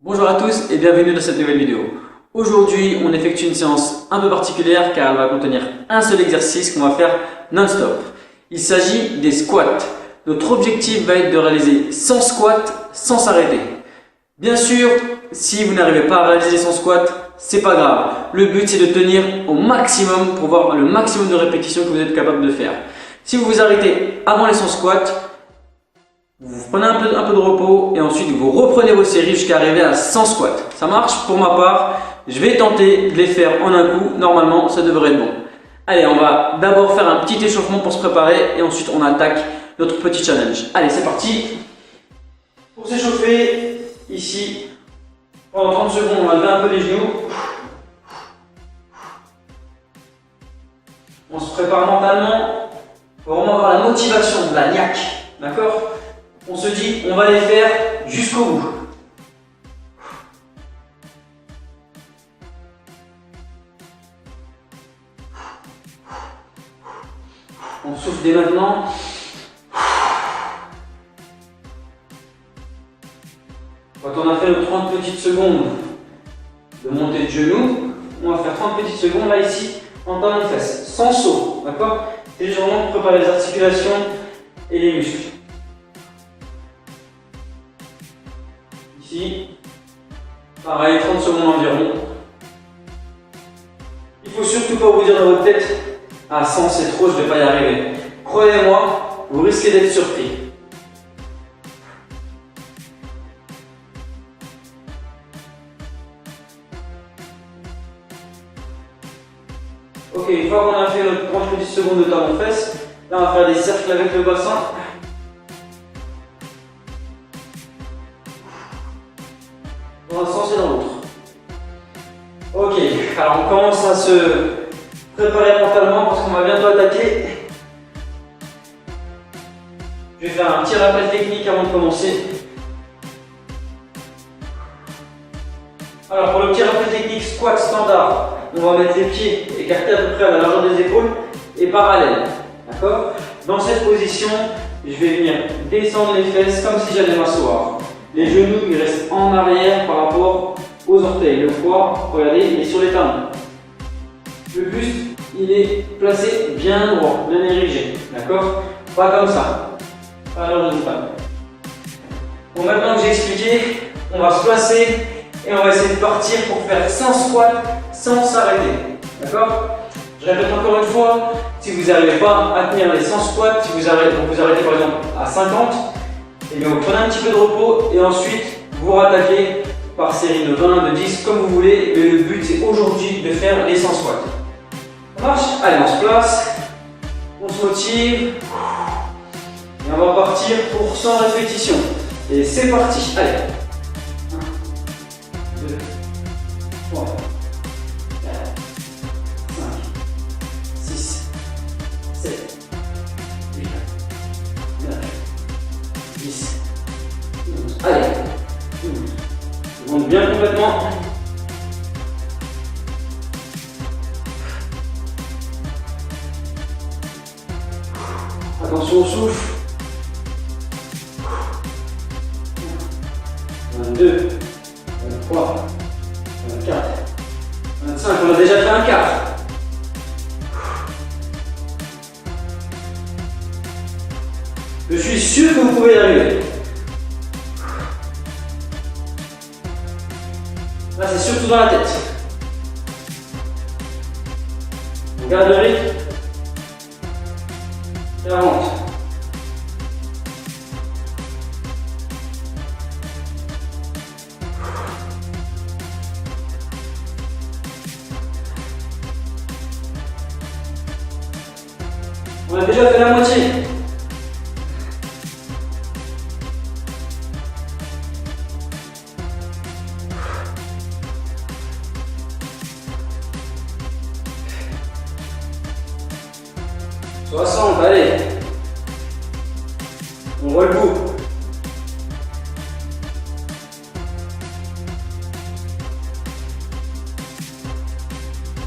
Bonjour à tous et bienvenue dans cette nouvelle vidéo. Aujourd'hui, on effectue une séance un peu particulière car elle va contenir un seul exercice qu'on va faire non-stop. Il s'agit des squats. Notre objectif va être de réaliser 100 squats sans s'arrêter. Bien sûr, si vous n'arrivez pas à réaliser 100 squats, c'est pas grave. Le but c'est de tenir au maximum pour voir le maximum de répétitions que vous êtes capable de faire. Si vous vous arrêtez avant les 100 squats, vous prenez un peu de repos et ensuite vous reprenez vos séries jusqu'à arriver à 100 squats. Ça marche pour ma part. Je vais tenter de les faire en un coup. Normalement, ça devrait être bon. Allez, on va d'abord faire un petit échauffement pour se préparer et ensuite on attaque notre petit challenge. Allez, c'est parti. Pour s'échauffer, ici, pendant 30 secondes, on va lever un peu les genoux. On se prépare mentalement pour vraiment avoir la motivation, la niaque. D'accord ? On se dit, on va les faire jusqu'au bout. On souffle dès maintenant. Quand on a fait nos 30 petites secondes de montée de genoux, on va faire 30 petites secondes là ici en talons de fesses, sans saut, d'accord? C'est juste vraiment pour préparer les articulations et les muscles. Ici, pareil, 30 secondes environ. Il ne faut surtout pas vous dire dans votre tête, ah 100 c'est trop, je ne vais pas y arriver. Croyez-moi, vous risquez d'être surpris. Ok, une fois qu'on a fait notre 30 petites secondes de talons fesses, là on va faire des cercles avec le bassin. Dans un sens et dans l'autre. Ok, alors on commence à se préparer mentalement parce qu'on va bientôt attaquer. Je vais faire un petit rappel technique avant de commencer. Alors pour le petit rappel technique squat standard, on va mettre les pieds écartés à peu près à la largeur des épaules et parallèles. D'accord ? Dans cette position, je vais venir descendre les fesses comme si j'allais m'asseoir. Les genoux ils restent en arrière par rapport aux orteils. Le poids, regardez, il est sur les talons. Le buste, il est placé bien droit, bien érigé. D'accord ? Pas comme ça. Pas à l'heure de femme. Bon, maintenant que j'ai expliqué, on va se placer et on va essayer de partir pour faire 100 squats sans s'arrêter. D'accord ? Je répète encore une fois, si vous n'arrivez pas à tenir les 100 squats, si vous arrêtez par exemple à 50, et bien vous prenez un petit peu de repos et ensuite vous rattaquez par série de 20, de 10, comme vous voulez. Mais le but c'est aujourd'hui de faire les 100 squats. Ça marche ? Allez, on se place, on se motive et on va partir pour 100 répétitions. Et c'est parti, allez. 1, 2, 3, 4, 5, 6, 7, 8, 9, 10, 11. Allez, je monte bien complètement. Attention au souffle. 22, 23, 24, 25, on a déjà fait un quart. Je suis sûr que vous pouvez y arriver. Là, c'est surtout dans la tête. On garde le rythme. 40. On a déjà fait la moitié. Allez, on voit le bout.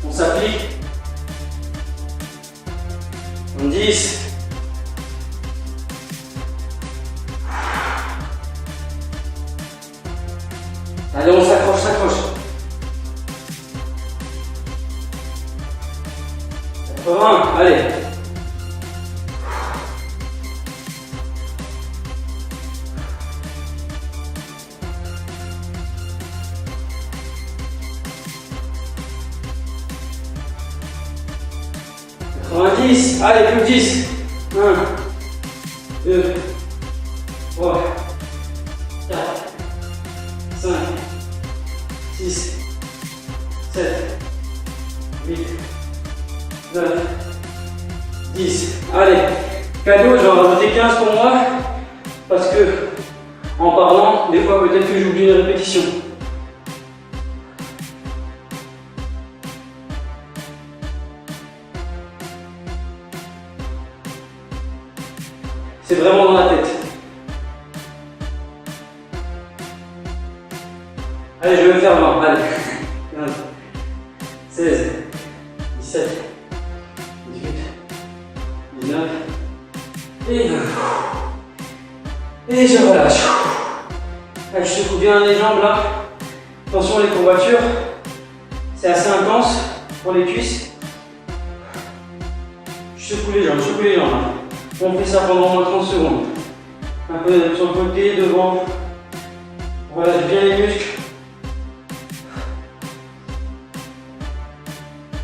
On s'applique. 10. Allez, on s'accroche, s'accroche. 80, allez. Allez, plus 10. 1, 2, 3, 4, 5, 6, 7, 8, 9, 10. Allez, cadeau, j'en ai rajouté 15 pour moi. Parce que, en parlant, des fois peut-être que j'oublie une répétition. C'est vraiment dans la tête. Allez, je vais me faire 20. Allez. 15, 16, 17, 18, 19 et 20. Et je relâche. Allez, je secoue bien les jambes là. Attention les courbatures. C'est assez intense pour les cuisses. Je secoue les jambes, On fait ça pendant au moins 30 secondes. Un peu sur le côté, devant. On relâche bien les muscles.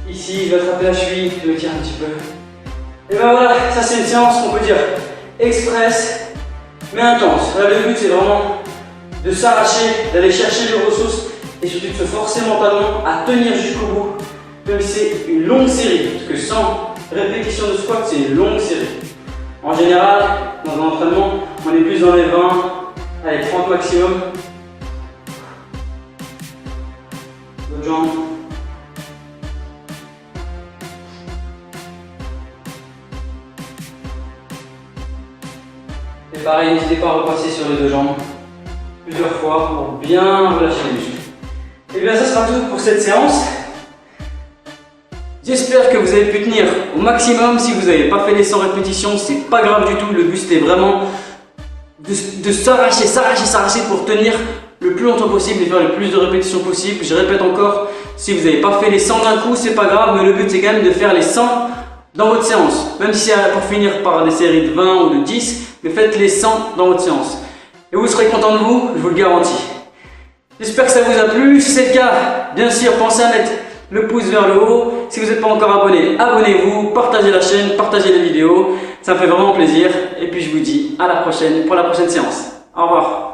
Ici, je vais attraper la cheville, je le tiens un petit peu. Et ben voilà, ça c'est une séance qu'on peut dire express, mais intense. Là, le but c'est vraiment de s'arracher, d'aller chercher les ressources et surtout de se forcer mentalement à tenir jusqu'au bout, même si c'est une longue série. Parce que 100 répétitions de squat, c'est une longue série. En général, dans un entraînement, on est plus dans les 20, allez, 30 maximum. L'autre jambe. Et pareil, n'hésitez pas à repasser sur les deux jambes plusieurs fois pour bien relâcher les muscles. Et bien ça sera tout pour cette séance. J'espère que vous avez pu tenir au maximum. Si vous n'avez pas fait les 100 répétitions, c'est pas grave du tout. Le but c'était vraiment de s'arracher pour tenir le plus longtemps possible et faire le plus de répétitions possible. Je répète encore, si vous n'avez pas fait les 100 d'un coup, c'est pas grave, mais le but c'est quand même de faire les 100 dans votre séance. Même si c'est pour finir par des séries de 20 ou de 10, mais faites les 100 dans votre séance. Et vous serez content de vous, je vous le garantis. J'espère que ça vous a plu. Si c'est le cas, bien sûr, pensez à mettre le pouce vers le haut. Si vous n'êtes pas encore abonné, abonnez-vous, partagez la chaîne, partagez les vidéos. Ça me fait vraiment plaisir. Et puis je vous dis à la prochaine pour la prochaine séance. Au revoir.